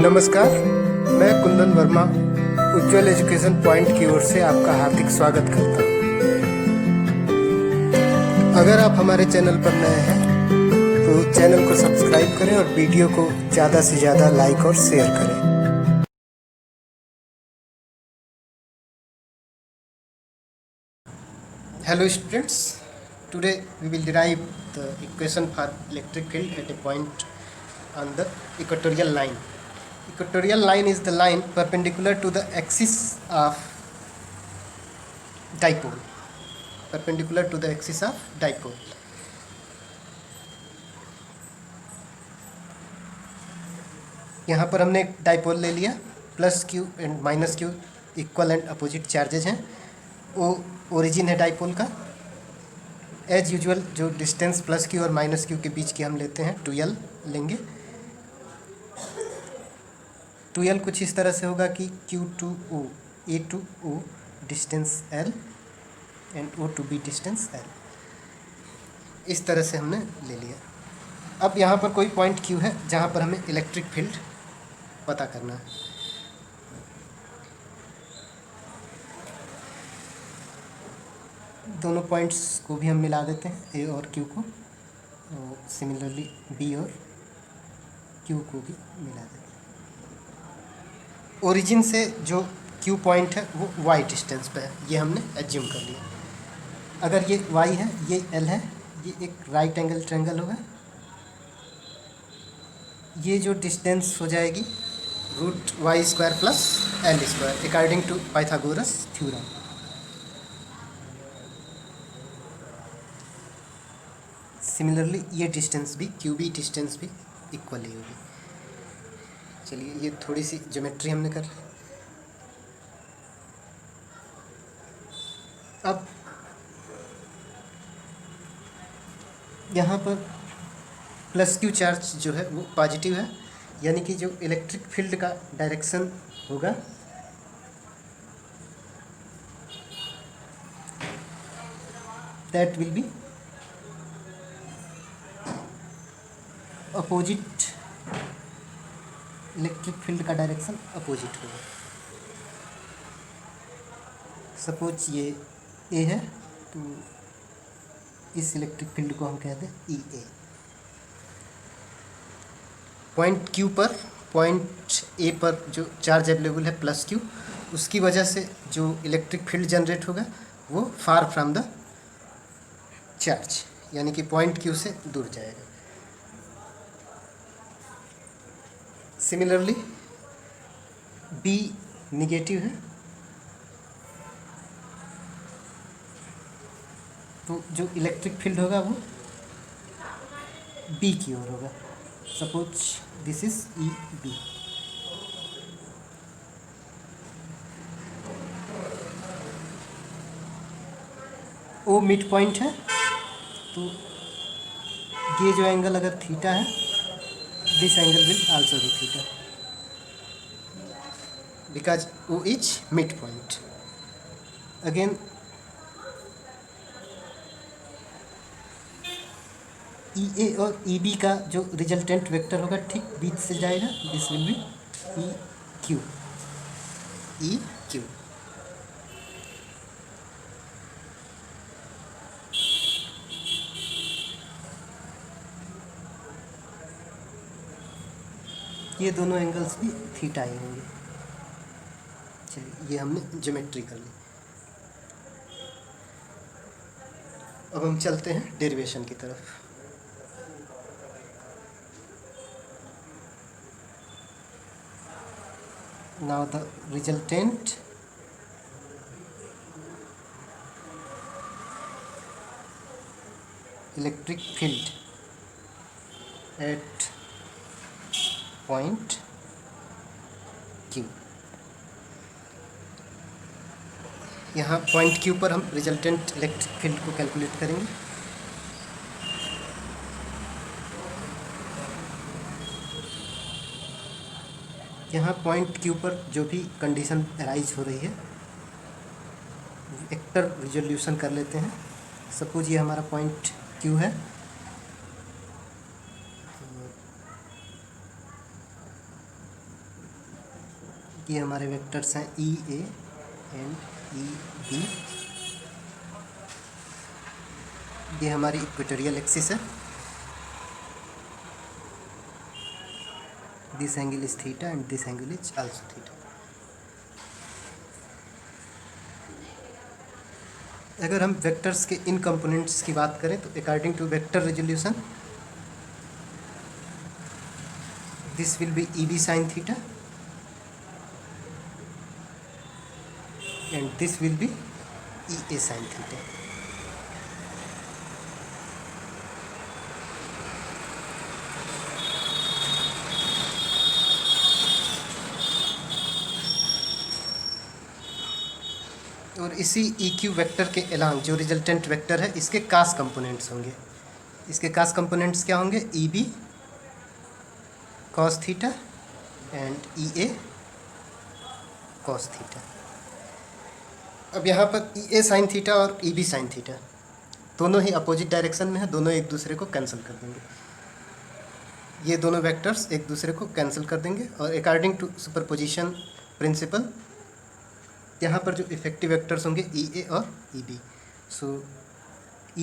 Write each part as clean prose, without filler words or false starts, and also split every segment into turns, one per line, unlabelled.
नमस्कार, मैं कुंदन वर्मा उज्ज्वल education point की ओर से आपका हार्दिक स्वागत करता हूँ। अगर आप हमारे चैनल पर नए हैं तो चैनल को सब्सक्राइब करें और वीडियो को ज़्यादा से ज़्यादा लाइक और शेयर करें। Hello students, today we will derive the equation for electric field at a point on the equatorial line. Equatorial line is the line perpendicular to the axis of dipole. Perpendicular to the axis of dipole. यहाँ पर हमने एक dipole ले लिया, plus Q and minus Q equal and opposite charges हैं। वो origin है dipole का। एज यूजुअल जो डिस्टेंस प्लस क्यू और माइनस क्यू के बीच की हम लेते हैं 2l लेंगे। 2l कुछ इस तरह से होगा कि Q to O, A to O distance L and O to B distance L। इस तरह से हमने ले लिया। अब यहाँ पर कोई पॉइंट Q है जहाँ पर हमें इलेक्ट्रिक फील्ड पता करना है। दोनों पॉइंट्स को भी हम मिला देते हैं, A और Q को, और सिमिलरली B और Q को भी मिला देते हैं। ओरिजिन से जो Q पॉइंट है वो y डिस्टेंस पे है, ये हमने एज्यूम कर लिया। अगर ये y है, ये L है, ये एक राइट एंगल ट्रायंगल होगा। ये जो डिस्टेंस हो जाएगी √y² plus L² according to Pythagoras theorem. Similarly ये डिस्टेंस भी, QB डिस्टेंस भी इक्वल ही होगी। चलिए ये थोड़ी सी ज्योमेट्री हमने कर ली। अब यहाँ पर प्लस क्यू चार्ज जो है वो पॉजिटिव है, यानी कि जो इलेक्ट्रिक फील्ड का डायरेक्शन होगा that will be opposite. Electric field का डायरेक्शन अपोजिट होगा। सपोज ये ए है तो इस इलेक्ट्रिक फील्ड को हम कहते हैं EA। पॉइंट Q पर, पॉइंट A पर जो चार्ज अवेलेबल है प्लस Q, उसकी वजह से जो इलेक्ट्रिक फील्ड जनरेट होगा वो फार फ्रॉम द चार्ज, यानी कि पॉइंट Q से दूर जाएगा। सिमिलरली B निगेटिव है तो जो इलेक्ट्रिक फील्ड होगा वो B की ओर होगा। Suppose this is EB। O mid point है तो ये जो एंगल अगर थीटा है, this angle will also be theta because O is mid point. Again EA और EB का जो रिजल्टेंट वेक्टर होगा ठीक बीच से जाएगा, दिस विल बी EQ। ये दोनों एंगल्स भी थीटा ही होंगे। चलिए ये हमने ज्योमेट्री कर ली। अब हम चलते हैं डेरिवेशन की तरफ। Now the resultant electric field at point Q। यहाँ पॉइंट Q पर हम रिजल्टेंट इलेक्ट्रिक फील्ड को कैलकुलेट करेंगे। यहाँ पॉइंट Q पर जो भी कंडीशन अराइज हो रही है वेक्टर रिजोल्यूशन कर लेते हैं। सपोज ये हमारा पॉइंट Q है, ये हमारे वेक्टर्स हैं ई ए एंड ई बी। ये हमारी इक्वेटोरियल एक्सिस है। This angle is theta and this angle is also theta. अगर हम वेक्टर्स के इन कंपोनेंट्स की बात करें तो according to vector resolution this will be E B sine theta and this will be EA sin theta. और इसी EQ वेक्टर के अलांग जो रिजल्टेंट वेक्टर है इसके कास कंपोनेंट्स होंगे। इसके कास कंपोनेंट्स क्या होंगे? EB cos theta and EA cos theta. अब यहाँ पर EA साइन थीटा और EB साइन थीटा दोनों ही अपोजिट डायरेक्शन में है, दोनों एक दूसरे को कैंसिल कर देंगे। ये दोनों वेक्टर्स एक दूसरे को कैंसिल कर देंगे और अकॉर्डिंग टू सुपरपोजिशन प्रिंसिपल यहाँ पर जो इफेक्टिव वेक्टर्स होंगे EA और EB। So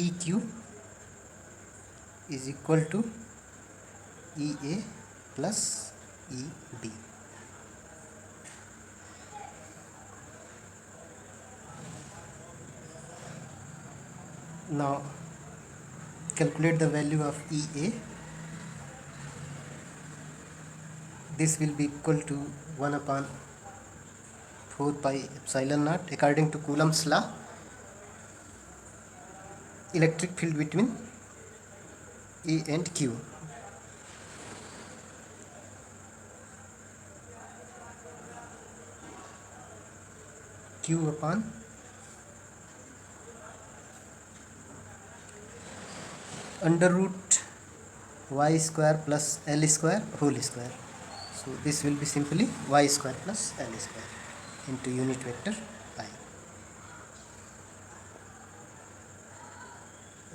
EQ is equal to EA plus EB। Now calculate the value of EA. This will be equal to 1 upon 4 pi epsilon naught according to Coulomb's law. Electric field between E and Q. Q upon under root y square plus L square whole square. So this will be simply y square plus L square into unit vector I.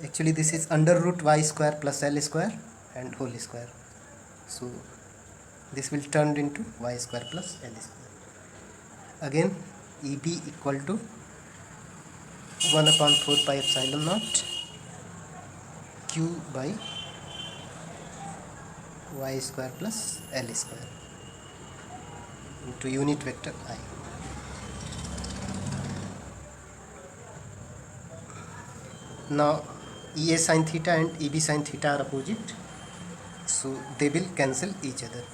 Actually this is under root y square plus L square and whole square. So this will turn into y square plus L square. Again EB equal to 1 upon 4 pi epsilon naught Q by y square plus L square into unit vector I. Now EA sin theta and EB sin theta are opposite, so they will cancel each other.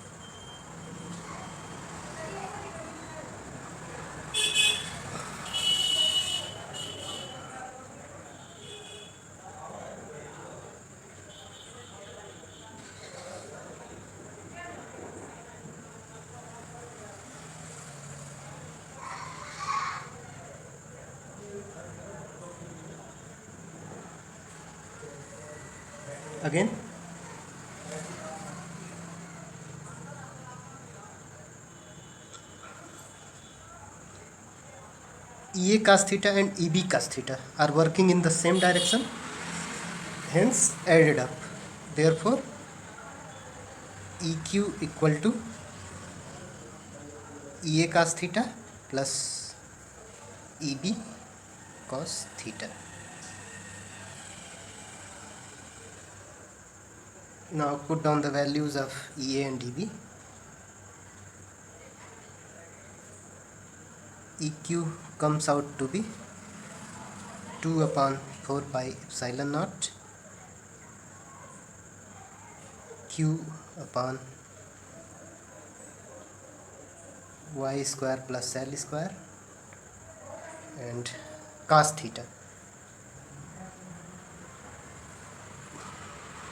Again EA cos theta and EB cos theta are working in the same direction, hence added up. Therefore EQ equal to EA cos theta plus EB cos theta. Now put down the values of EA and EB. EQ comes out to be 2 upon 4 pi epsilon naught Q upon y square plus L square and cos theta.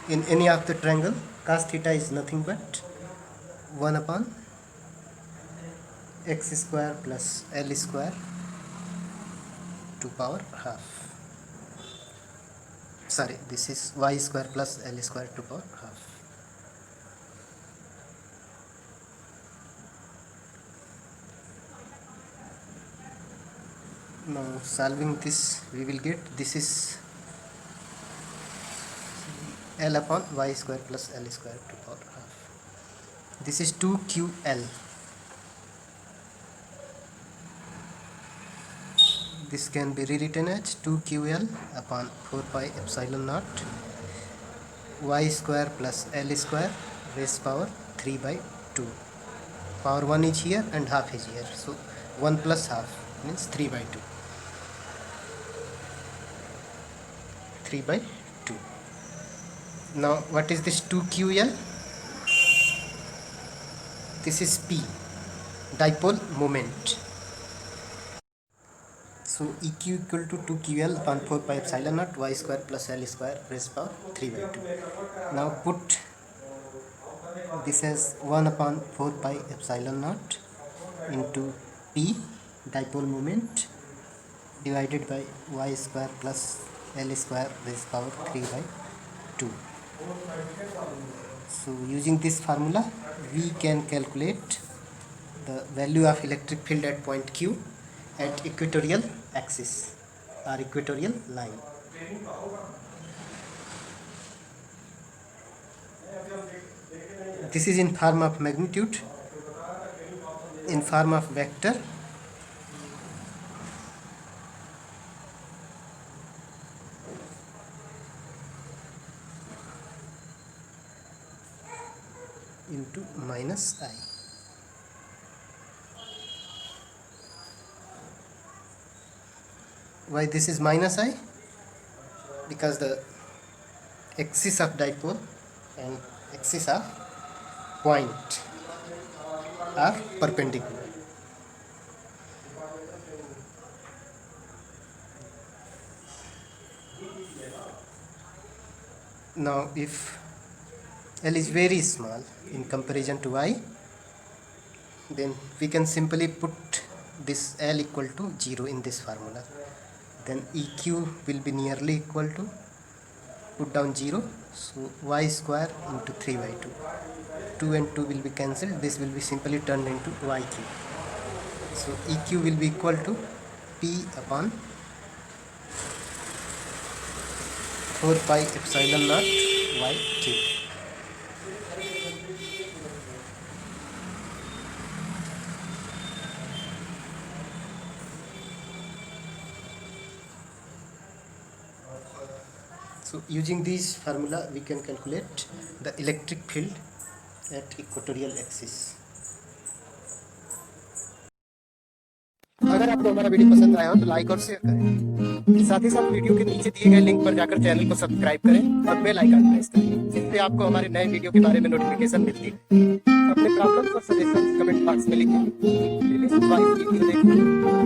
In any of the triangle, cos theta is nothing but 1 upon x square plus L square to power half. Sorry, this is y square plus L square to power half. Now solving this, we will get this is L upon y square plus L square to power half. This is 2QL. this can be rewritten as 2ql upon 4 pi epsilon naught y square plus l square raised power 3 by 2. Power 1 is here and half is here, so 1 plus half means 3 by 2. 3 by 2. Now what is this 2ql? This is P, dipole moment. So EQ equal to 2ql upon 4 pi epsilon naught y square plus l square raised power 3 by 2. Now put this as 1 upon 4 pi epsilon naught into P, dipole moment, divided by y square plus l square raised power 3 by 2. So using this formula we can calculate the value of electric field at point Q at equatorial axis or equatorial line. This is in form of magnitude, in form of vector, into minus I. Why this is minus I? Because the axis of dipole and axis of point are perpendicular. Now if L is very small in comparison to I, then we can simply put this L equal to 0 in this formula. Then EQ will be nearly equal to, put down 0, so y square into 3 by 2. 2 and 2 will be cancelled, this will be simply turned into y3. So EQ will be equal to P upon 4 pi epsilon naught y3. So using this formula we can calculate the electric field at equatorial axis. अगर आपको हमारा video पसंद आया हो तो like और share करें। साथ ही साथ वीडियो के नीचे दिए गए लिंक पर जाकर चैनल को सब्सक्राइब करें और बेल आइकन प्रेस करें, जिससे आपको हमारे नए वीडियो के बारे में नोटिफिकेशन मिलती है। अपने प्रॉब्लम और सजेशन कमेंट बॉक्स में लिखें। वीडियो देखें।